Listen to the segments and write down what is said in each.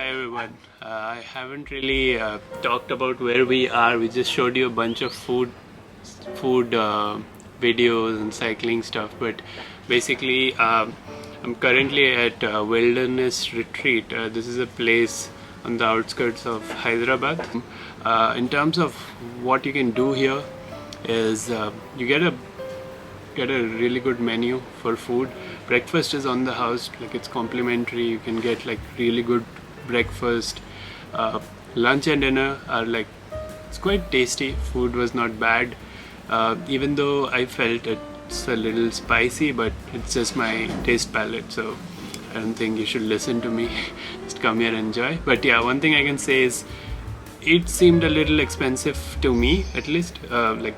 Hi everyone. I haven't really talked about where we are. We just showed you a bunch of food videos and cycling stuff. But basically, I'm currently at Wilderness Retreat. This is a place on the outskirts of Hyderabad. In terms of what you can do here, is you get a really good menu for food. Breakfast is on the house, like it's complimentary. You can get like really good breakfast. Lunch and dinner are like, it's quite tasty. Food was not bad, even though I felt it's a little spicy, but it's just my taste palette, so I don't think you should listen to me. Just come here and enjoy. But yeah, one thing I can say is it seemed a little expensive to me, at least. Like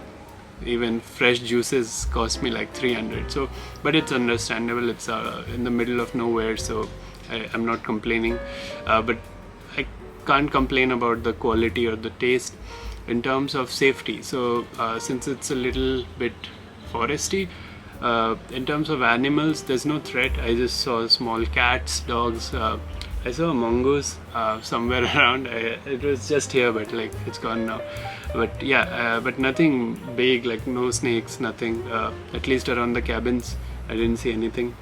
even fresh juices cost me like 300, so but it's understandable. It's in the middle of nowhere, so I'm not complaining, but I can't complain about the quality or the taste. In terms of safety, so since it's a little bit foresty, in terms of animals, there's no threat. I just saw small cats, dogs. I saw a mongoose somewhere around. It was just here, but like it's gone now. But yeah, but nothing big, like no snakes, nothing. At least around the cabins, I didn't see anything.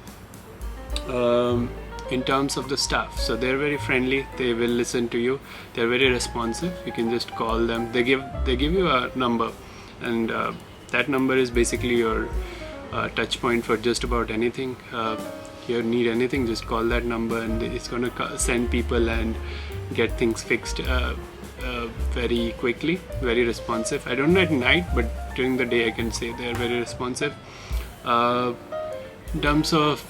In terms of the staff, so they're very friendly. They will listen to you. They're very responsive. You can just call them. They give you a number, and that number is basically your touch point for just about anything. You need anything, just call that number, and it's going to send people and get things fixed very quickly, very responsive. I don't know at night, but during the day I can say they're very responsive. In terms of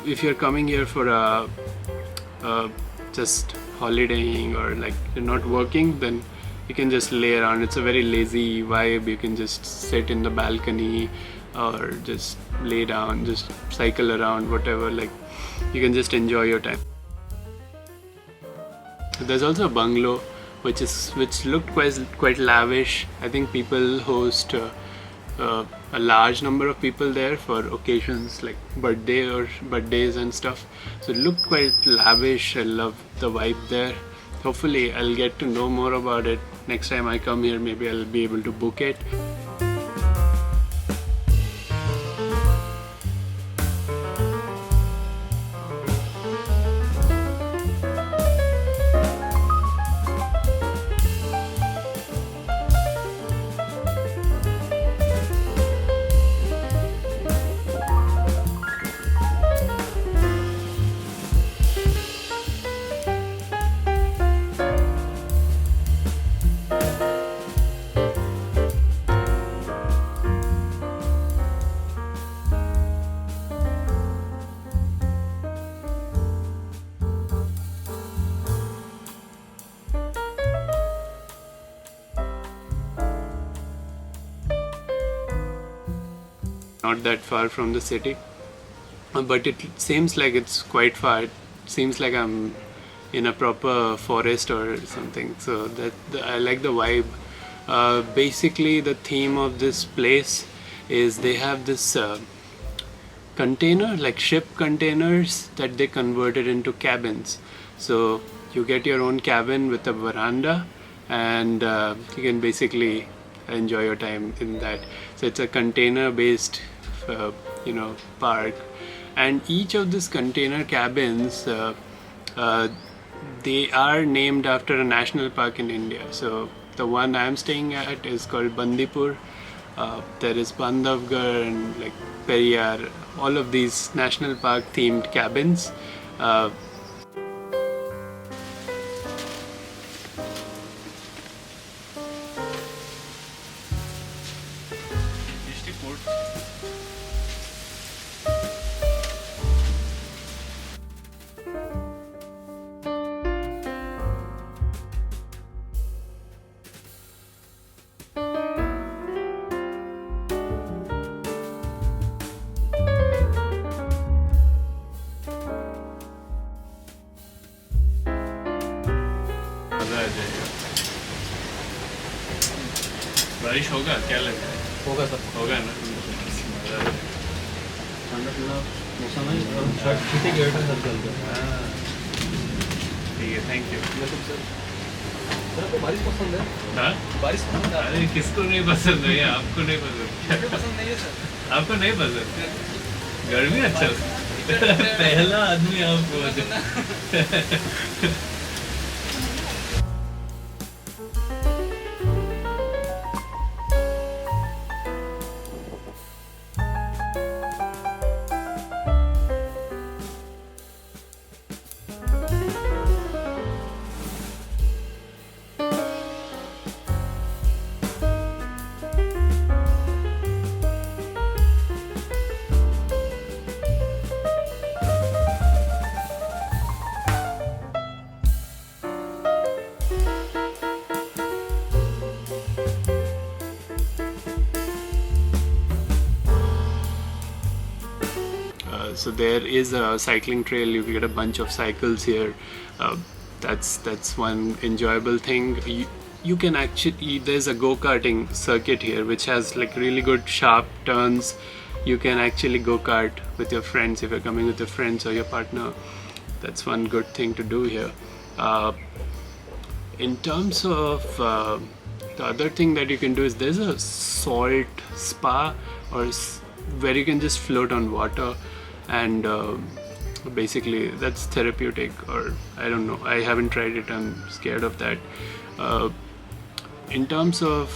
if you're coming here for just holidaying, or like you're not working, then you can just lay around. It's a very lazy vibe. You can just sit in the balcony or just lay down, just cycle around, whatever. Like you can just enjoy your time. There's also a bungalow which looked quite lavish. I think people host a large number of people there for occasions like birthdays and stuff, so it looked quite lavish. I love the vibe there. Hopefully I'll get to know more about it next time I come here. Maybe I'll be able to book it. Not that far from the city, but it seems like it's quite far. It seems like I'm in a proper forest or something, so I like the vibe. Basically the theme of this place is they have this container, like ship containers, that they converted into cabins. So you get your own cabin with a veranda, and you can basically enjoy your time in that. So it's a container based park, and each of these container cabins they are named after a national park in India. So the one I'm staying at is called Bandipur. There is Bandhavgarh and like Periyar, all of these national park themed cabins. मजा आ जाएगा। बारिश होगा क्या लग रहा है? होगा sir, होगा ना, मजा आ जाएगा। ठंडा ठंडा मौसम है और शर्ट ठीक है, गेट है सर चलते हैं। ठीक है, thank you. Welcome sir. Sir आपको बारिश पसंद है? हाँ, बारिश पसंद है? अरे किसको नहीं पसंद है, आपको नहीं पसंद? मुझे पसंद नहीं है सर। आपको नहीं पसंद? गर्मी अच्छा पहला आदमी आपको so there is a cycling trail. You get a bunch of cycles here. That's one enjoyable thing. You can actually, there's a go-karting circuit here which has like really good sharp turns. You can actually go-kart with your friends if you're coming with your friends or your partner. That's one good thing to do here. In terms of the other thing that you can do is there's a salt spa where you can just float on water, and basically that's therapeutic, or I don't know, I haven't tried it, I'm scared of that. In terms of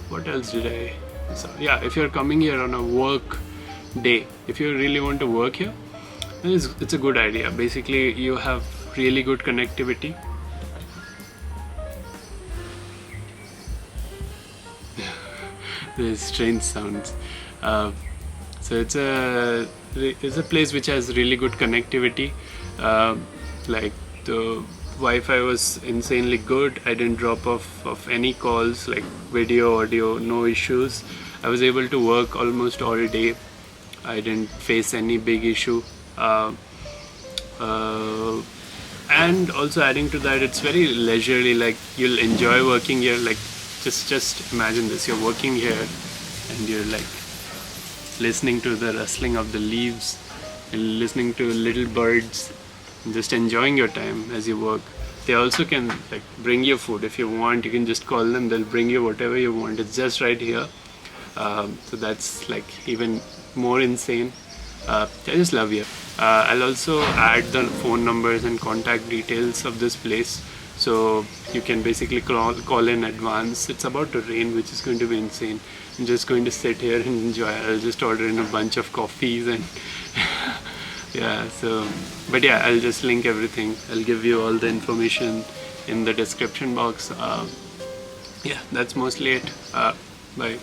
what else did I yeah, if you're coming here on a work day, if you really want to work here, then it's a good idea. Basically you have really good connectivity. There's strange sounds. So it's a place which has really good connectivity. Like the Wi-Fi was insanely good. I didn't drop off of any calls, like video, audio, no issues. I was able to work almost all day. I didn't face any big issue. And also adding to that, it's very leisurely. Like you'll enjoy working here. Like just imagine this: you're working here, and you're like listening to the rustling of the leaves and listening to little birds and just enjoying your time as you work. They also can like bring you food if you want. You can just call them, they'll bring you whatever you want. It's just right here. So that's like even more insane. I just love here. I'll also add the phone numbers and contact details of this place, so you can basically call in advance. It's about to rain, which is going to be insane. I'm just going to sit here and enjoy. I'll just order in a bunch of coffees and yeah, so but yeah, I'll just link everything. I'll give you all the information in the description box. Yeah, that's mostly it. Bye.